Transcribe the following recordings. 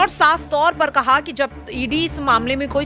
और साफ तौर पर कहा कि जब ईडी इस मामले में कोई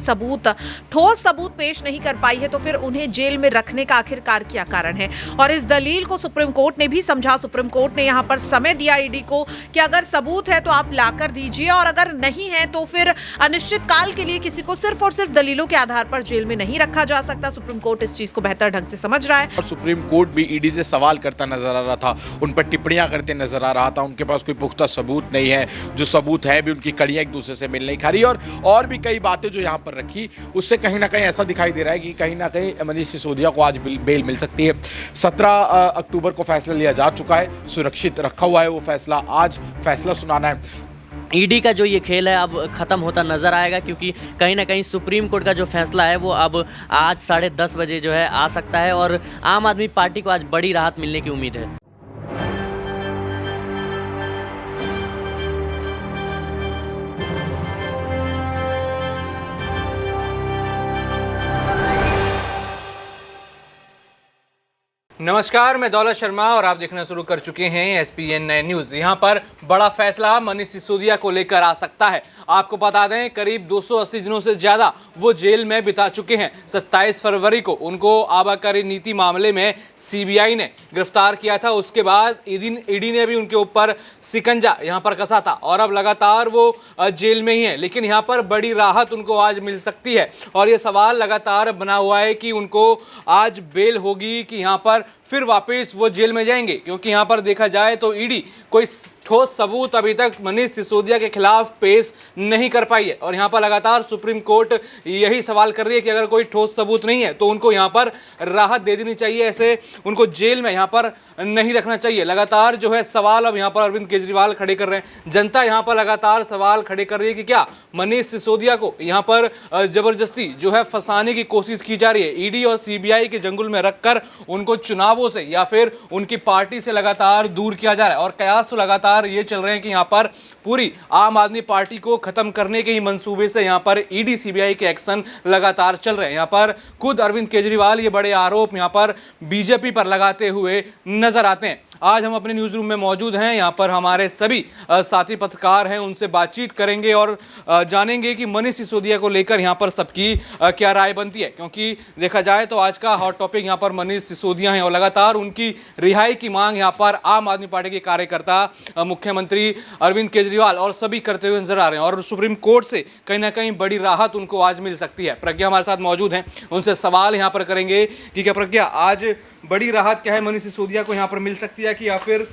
ठोस सबूत पेश नहीं कर पाई है तो फिर उन्हें जेल में रखने का आखिरकार क्या कारण है। और इस दलील को सुप्रीम कोर्ट ने भी समझा। सुप्रीम कोर्ट ने यहां पर समय दिया ईडी को कि अगर सबूत है तो आप लाकर दीजिए, और अगर नहीं है तो फिर अनिश्चित काल के लिए किसी को सिर्फ और सिर्फ दलीलों के आधार पर जेल में नहीं रखा जा सकता। सुप्रीम कोर्ट इस चीज को बेहतर ढंग से समझ रहा है और सुप्रीम कोर्ट भी ईडी से सवाल करता नजर आ रहा था, उन पर टिप्पणियां करते नजर आ रहा था। उनके पास कोई पुख्ता सबूत नहीं है, जो सबूत है भी उनकी कड़ियां एक दूसरे से मिल नहीं खा रही, और भी कई बातें जो यहाँ पर रखी, उससे कहीं ना कहीं ऐसा दिखाई दे रहा है कि कहीं ना कहीं मनीष सिसोदिया को आज बेल मिल सकती है। 17 अक्टूबर को फैसला लिया जा चुका है, सुरक्षित रखा हुआ है वो फैसला, आज फैसला सुनाना है। ईडी का जो ये खेल है अब ख़त्म होता नज़र आएगा, क्योंकि कहीं ना कहीं सुप्रीम कोर्ट का जो फैसला है वो अब आज 10:30 बजे जो है आ सकता है, और आम आदमी पार्टी को आज बड़ी राहत मिलने की उम्मीद है। नमस्कार, मैं दौलत शर्मा और आप देखना शुरू कर चुके हैं SPN 9 न्यूज़। यहाँ पर बड़ा फैसला मनीष सिसोदिया को लेकर आ सकता है। आपको बता दें, करीब 280 दिनों से ज़्यादा वो जेल में बिता चुके हैं। 27 फरवरी को उनको आबकारी नीति मामले में CBI ने गिरफ्तार किया था। उसके बाद ईडी ने भी उनके ऊपर शिकंजा यहाँ पर कसा था, और अब लगातार वो जेल में ही है। लेकिन यहाँ पर बड़ी राहत उनको आज मिल सकती है, और ये सवाल लगातार बना हुआ है कि उनको आज बेल होगी कि यहाँ पर फिर वापस वो जेल में जाएंगे, क्योंकि यहाँ पर देखा जाए तो ईडी कोई ठोस सबूत अभी तक मनीष सिसोदिया के खिलाफ पेश नहीं कर पाई है। और यहाँ पर लगातार सुप्रीम कोर्ट यही सवाल कर रही है कि अगर कोई ठोस सबूत नहीं है तो उनको यहाँ पर राहत दे देनी चाहिए, ऐसे उनको जेल में यहाँ पर नहीं रखना चाहिए। लगातार जो है सवाल अब यहाँ पर अरविंद केजरीवाल खड़े कर रहे हैं। जनता यहाँ पर लगातार सवाल खड़े कर रही है कि क्या मनीष सिसोदिया को यहाँ पर जबरदस्ती जो है फंसाने की कोशिश की जा रही है। ईडी और CBI के जंगल में रखकर उनको चुनावों से या फिर उनकी पार्टी से लगातार दूर किया जा रहा है। और कयास तो लगातार ये चल रहे हैं कि यहाँ पर पूरी आम आदमी पार्टी को खत्म करने के ही मंसूबे से यहाँ पर ईडी CBI के एक्शन लगातार चल रहे हैं। यहाँ पर खुद अरविंद केजरीवाल ये बड़े आरोप यहाँ पर बीजेपी पर लगाते हुए नजर आते हैं। आज हम अपने न्यूज़ रूम में मौजूद हैं। यहाँ पर हमारे सभी साथी पत्रकार हैं, उनसे बातचीत करेंगे और जानेंगे कि मनीष सिसोदिया को लेकर यहाँ पर सबकी क्या राय बनती है। क्योंकि देखा जाए तो आज का हॉट टॉपिक यहाँ पर मनीष सिसोदिया हैं, और लगातार उनकी रिहाई की मांग यहाँ पर आम आदमी पार्टी के कार्यकर्ता, मुख्यमंत्री अरविंद केजरीवाल और सभी करते हुए नजर आ रहे हैं। और सुप्रीम कोर्ट से कहीं ना कहीं बड़ी राहत उनको आज मिल सकती है। प्रज्ञा हमारे साथ मौजूद हैं, उनसे सवाल यहाँ पर करेंगे कि क्या प्रज्ञा, आज बड़ी राहत क्या है मनीष सिसोदिया को यहाँ पर मिल सकती है, कि या फिर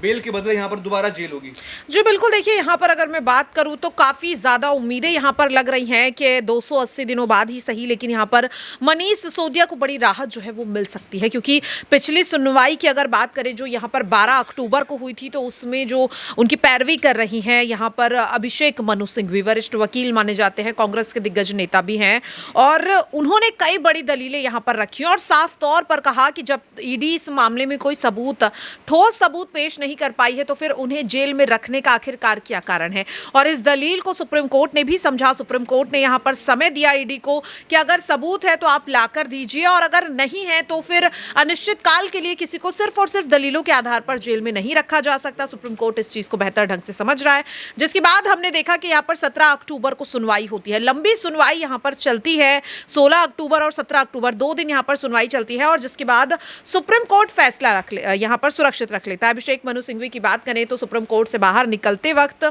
बेल के बदले यहाँ पर दोबारा जेल होगी? जी बिल्कुल, देखिए यहाँ पर अगर मैं बात करूँ तो काफ़ी ज़्यादा उम्मीदें यहाँ पर लग रही हैं कि 280 दिनों बाद ही सही, लेकिन यहाँ पर मनीष सिसोदिया को बड़ी राहत जो है वो मिल सकती है। क्योंकि पिछली सुनवाई की अगर बात करें जो यहाँ पर 12 अक्टूबर को हुई थी, तो उसमें जो उनकी पैरवी कर रही हैं यहाँ पर अभिषेक मनु सिंघवी, वरिष्ठ वकील माने जाते हैं, कांग्रेस के दिग्गज नेता भी हैं, और उन्होंने कई बड़ी दलीलें यहाँ पर रखी और साफ तौर पर कहा कि जब ईडी इस मामले में कोई ठोस सबूत पेश नहीं कर पाई है तो फिर उन्हें जेल में रखने का आखिरकार क्या कारण है। और इस दलील को सुप्रीम कोर्ट ने भी समझा। सुप्रीम कोर्ट ने यहां पर समय दिया ईडी को कि अगर सबूत है तो आप लाकर दीजिए, और अगर नहीं है तो फिर अनिश्चित काल के लिए किसी को सिर्फ और सिर्फ दलीलों के आधार पर जेल में नहीं रखा जा सकता। सुप्रीम कोर्ट इस चीज को बेहतर ढंग से समझ रहा है, जिसके बाद हमने देखा कि यहाँ पर 17 अक्टूबर को सुनवाई होती है। लंबी सुनवाई यहाँ पर चलती है, 16 अक्टूबर और 17 अक्टूबर 2 दिन यहाँ पर सुनवाई चलती है, और जिसके बाद सुप्रीम कोर्ट फैसला यहाँ पर सुरक्षित रख लेता है। अभिषेक मनु सिंघवी की बात करें तो सुप्रीम कोर्ट से बाहर निकलते वक्त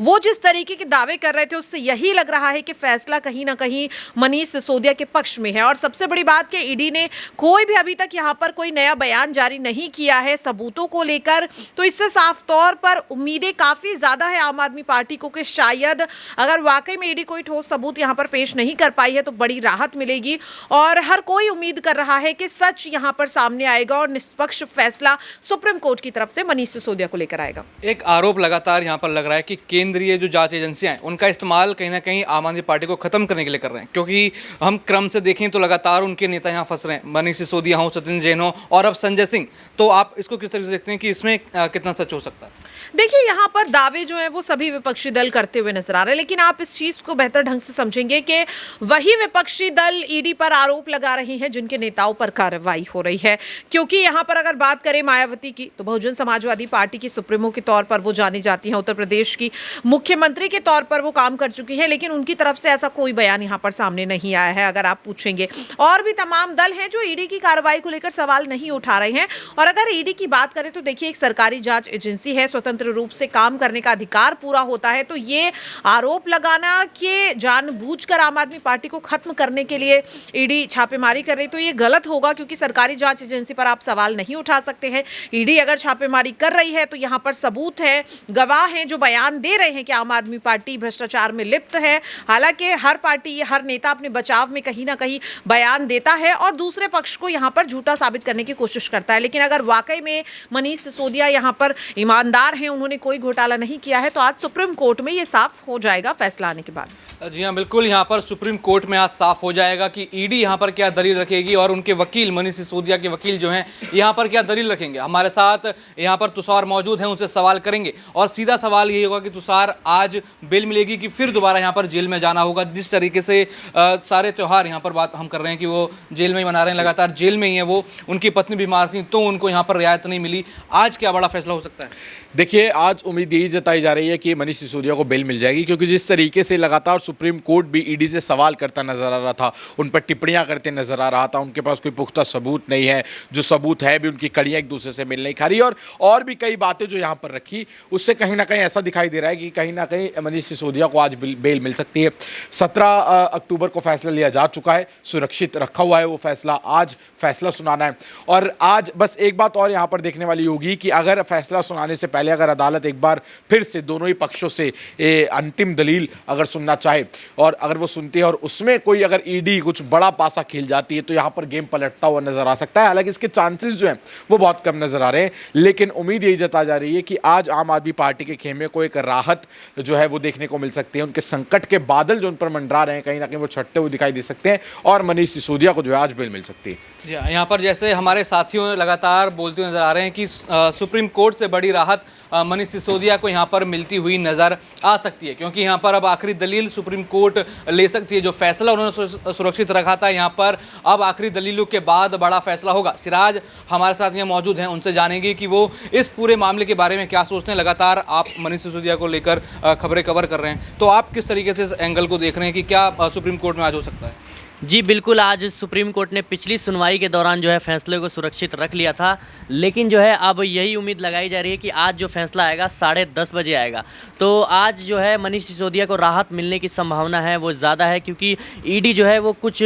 वो जिस तरीके के दावे कर रहे थे, उससे यही लग रहा है कि फैसला कहीं ना कहीं मनीष सिसोदिया के पक्ष में है। और सबसे बड़ी बात कि ईडी ने कोई भी अभी तक यहाँ पर कोई नया बयान जारी नहीं किया है सबूतों को लेकर, तो इससे साफ तौर पर उम्मीदें काफी ज्यादा है आम आदमी पार्टी को कि शायद अगर वाकई में ईडी कोई ठोस सबूत यहाँ पर पेश नहीं कर पाई है तो बड़ी राहत मिलेगी। और हर कोई उम्मीद कर रहा है कि सच यहाँ पर सामने आएगा और निष्पक्ष फैसला सुप्रीम कोर्ट की तरफ से मनीष सिसोदिया को लेकर आएगा। एक आरोप लगातार यहाँ पर लग रहा है कि केंद्रीय जो जांच एजेंसियां हैं उनका इस्तेमाल कहीं ना कहीं आम आदमी पार्टी को खत्म करने के लिए कर रहे हैं। क्योंकि हम क्रम से देखें तो लगातार उनके नेता यहाँ फंस रहे हैं, मनीष सिसोदिया हो, सत्येंद्र जैन हो और अब संजय सिंह। तो आप इसको किस तरह से देखते हैं कि इसमें कितना सच हो सकता है? देखिए यहाँ पर दावे जो है वो सभी विपक्षी दल करते हुए नजर आ रहे हैं, लेकिन आप इस चीज को बेहतर ढंग से समझेंगे कि वही विपक्षी दल ईडी पर आरोप लगा रहे हैं जिनके नेताओं पर कार्रवाई हो रही है। क्योंकि यहाँ पर अगर बात करें मायावती की, तो बहुजन समाजवादी पार्टी की सुप्रीमो के तौर पर वो जानी जाती हैं, उत्तर प्रदेश की मुख्यमंत्री के तौर पर वो काम कर चुकी है, लेकिन उनकी तरफ से ऐसा कोई बयान यहाँ पर सामने नहीं आया है। अगर आप पूछेंगे, और भी तमाम दल हैं जो ईडी की कार्रवाई को लेकर सवाल नहीं उठा रहे हैं। और अगर ईडी की बात करें तो देखिए, एक सरकारी जांच एजेंसी है, स्वतंत्र रूप से काम करने का अधिकार पूरा होता है, तो ये आरोप लगाना कि जानबूझकर आम आदमी पार्टी को खत्म करने के लिए ईडी छापेमारी कर रही, तो ये गलत होगा, क्योंकि सरकारी जांच एजेंसी पर आप सवाल नहीं उठा सकते हैं। ईडी अगर छापेमारी कर रही है तो यहाँ पर सबूत है, गवाह हैं जो बयान दे रहे हैं कि आम आदमी पार्टी भ्रष्टाचार में लिप्त है। हालांकि हर पार्टी, हर नेता अपने बचाव में कहीं ना कहीं बयान देता है और दूसरे पक्ष को यहाँ पर झूठा साबित करने की कोशिश करता है, लेकिन अगर वाकई में मनीष सिसोदिया यहाँ पर ईमानदार हैं, उन्होंने कोई घोटाला नहीं किया है, तो आज सुप्रीम कोर्ट में ये साफ हो जाएगा फैसला आने के बाद। जी हाँ, बिल्कुल, यहाँ पर सुप्रीम कोर्ट में आज साफ हो जाएगा कि ईडी यहाँ पर क्या दलील रखेगी और उनके वकील मनीष सिसोदिया के वकील जो हैं यहाँ पर क्या दलील रखेंगे। हमारे साथ यहाँ पर तुषार मौजूद हैं, उनसे सवाल करेंगे और सीधा सवाल यही होगा कि तुषार, आज बेल मिलेगी कि फिर दोबारा यहाँ पर जेल में जाना होगा? जिस तरीके से सारे त्यौहार यहाँ पर बात हम कर रहे हैं कि वो जेल में ही मना रहे हैं, लगातार जेल में ही है वो, उनकी पत्नी बीमार थी तो उनको यहाँ पर रियायत नहीं मिली, आज क्या बड़ा फैसला हो सकता है? देखिए, आज उम्मीद यही जताई जा रही है कि मनीष सिसोदिया को बेल मिल जाएगी, क्योंकि जिस तरीके से लगातार सुप्रीम कोर्ट भी ईडी से सवाल करता नजर आ रहा था, उन पर टिप्पणियां करते नजर आ रहा था, उनके पास कोई पुख्ता सबूत नहीं है, जो सबूत है भी उनकी कड़ियां एक दूसरे से मिल नहीं खा रही, और भी कई बातें जो यहाँ पर रखी, उससे कहीं ना कहीं ऐसा दिखाई दे रहा है कि कहीं ना कहीं मनीष सिसोदिया को आज बेल मिल सकती है। 17 अक्टूबर को फैसला लिया जा चुका है, सुरक्षित रखा हुआ है वो फैसला, आज फैसला सुनाना है। और आज बस एक बात और यहाँ पर देखने वाली होगी कि अगर फैसला सुनाने से पहले अगर अदालत एक बार फिर से दोनों ही पक्षों से अंतिम दलील अगर सुनना चाहे और अगर वो सुनती है और उसमें कोई अगर ईडी कुछ बड़ा पासा खेल जाती है, तो यहाँ पर गेम पलटता हुआ नजर आ सकता है। हालांकि इसके चांसेस जो हैं वो बहुत कम नजर आ रहे हैं, लेकिन उम्मीद यही जताई जा रही है कि आज आम आदमी पार्टी के खेमे को एक राहत जो है वो देखने को मिल सकती है। उनके संकट के बादल जो उन पर मंडरा रहे हैं, कहीं ना कहीं वो छटते हुए दिखाई दे सकते हैं और मनीष सिसोदिया को जो है आज बेल मिल सकती है। यहाँ पर जैसे हमारे साथियों लगातार बोलते हुए नजर आ रहे हैं कि सुप्रीम कोर्ट से बड़ी राहत मनीष सिसोदिया को यहाँ पर मिलती हुई नजर आ सकती है, क्योंकि यहाँ पर अब आखिरी दलील सुप्रीम कोर्ट ले सकती है। जो फैसला उन्होंने सुरक्षित रखा था, यहाँ पर अब आखिरी दलीलों के बाद बड़ा फैसला होगा। सिराज हमारे साथ यहाँ मौजूद हैं, उनसे जानेंगे कि वो इस पूरे मामले के बारे में क्या सोचते हैं। लगातार आप मनीष सिसोदिया को लेकर खबरें कवर कर रहे हैं, तो आप किस तरीके से इस एंगल को देख रहे हैं कि क्या सुप्रीम कोर्ट में आज हो सकता है? जी बिल्कुल, आज सुप्रीम कोर्ट ने पिछली सुनवाई के दौरान जो है फैसले को सुरक्षित रख लिया था, लेकिन जो है अब यही उम्मीद लगाई जा रही है कि आज जो फैसला आएगा 10:30 बजे आएगा। तो आज जो है मनीष सिसोदिया को राहत मिलने की संभावना है वो ज़्यादा है, क्योंकि ईडी जो है वो कुछ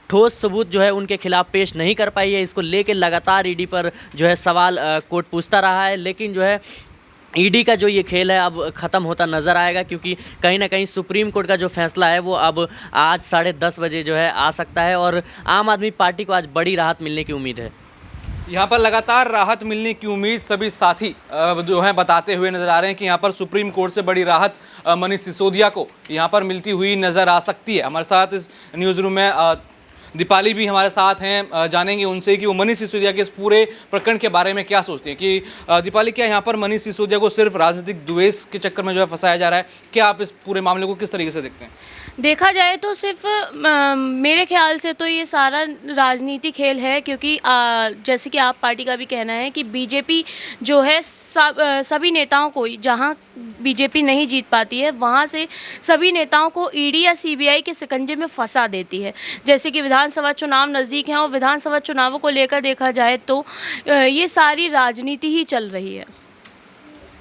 ठोस सबूत जो है उनके खिलाफ पेश नहीं कर पाई है। इसको लेकर लगातार ईडी पर जो है सवाल कोर्ट पूछता रहा है, लेकिन जो है ईडी का जो ये खेल है अब ख़त्म होता नज़र आएगा, क्योंकि कहीं ना कहीं सुप्रीम कोर्ट का जो फैसला है वो अब आज 10:30 बजे जो है आ सकता है और आम आदमी पार्टी को आज बड़ी राहत मिलने की उम्मीद है। यहाँ पर लगातार राहत मिलने की उम्मीद सभी साथी जो हैं बताते हुए नजर आ रहे हैं कि यहाँ पर सुप्रीम कोर्ट से बड़ी राहत मनीष सिसोदिया को यहाँ पर मिलती हुई नज़र आ सकती है। हमारे साथ इस न्यूज़ रूम में दीपाली भी हमारे साथ हैं, जानेंगे उनसे कि वो मनीष सिसोदिया के इस पूरे प्रकरण के बारे में क्या सोचते हैं। कि दीपाली, क्या यहाँ पर मनीष सिसोदिया को सिर्फ राजनीतिक द्वेष के चक्कर में जो है फंसाया जा रहा है? क्या आप इस पूरे मामले को किस तरीके से देखते हैं? देखा जाए तो सिर्फ मेरे ख्याल से तो ये सारा राजनीति खेल है, क्योंकि जैसे कि आप पार्टी का भी कहना है कि बीजेपी जो है सभी नेताओं को, जहां बीजेपी नहीं जीत पाती है वहां से सभी नेताओं को ईडी या सीबीआई के शिकंजे में फंसा देती है। जैसे कि विधानसभा चुनाव नज़दीक हैं और विधानसभा चुनावों को लेकर देखा जाए तो ये सारी राजनीति ही चल रही है।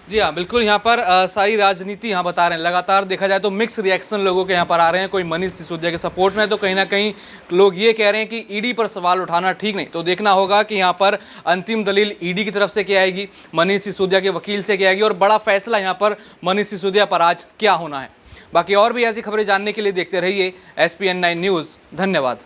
जी हाँ, बिल्कुल, यहाँ पर सारी राजनीति यहाँ बता रहे हैं। लगातार देखा जाए तो मिक्स रिएक्शन लोगों के यहाँ पर आ रहे हैं। कोई मनीष सिसोदिया के सपोर्ट में है तो कहीं ना कहीं लोग ये कह रहे हैं कि ईडी पर सवाल उठाना ठीक नहीं। तो देखना होगा कि यहाँ पर अंतिम दलील ईडी की तरफ से क्या आएगी, मनीष सिसोदिया के वकील से क्या आएगी और बड़ा फैसला यहाँ पर मनीष सिसोदिया पर आज क्या होना है। बाकी और भी ऐसी खबरें जानने के लिए देखते रहिए SPN9 न्यूज़। धन्यवाद।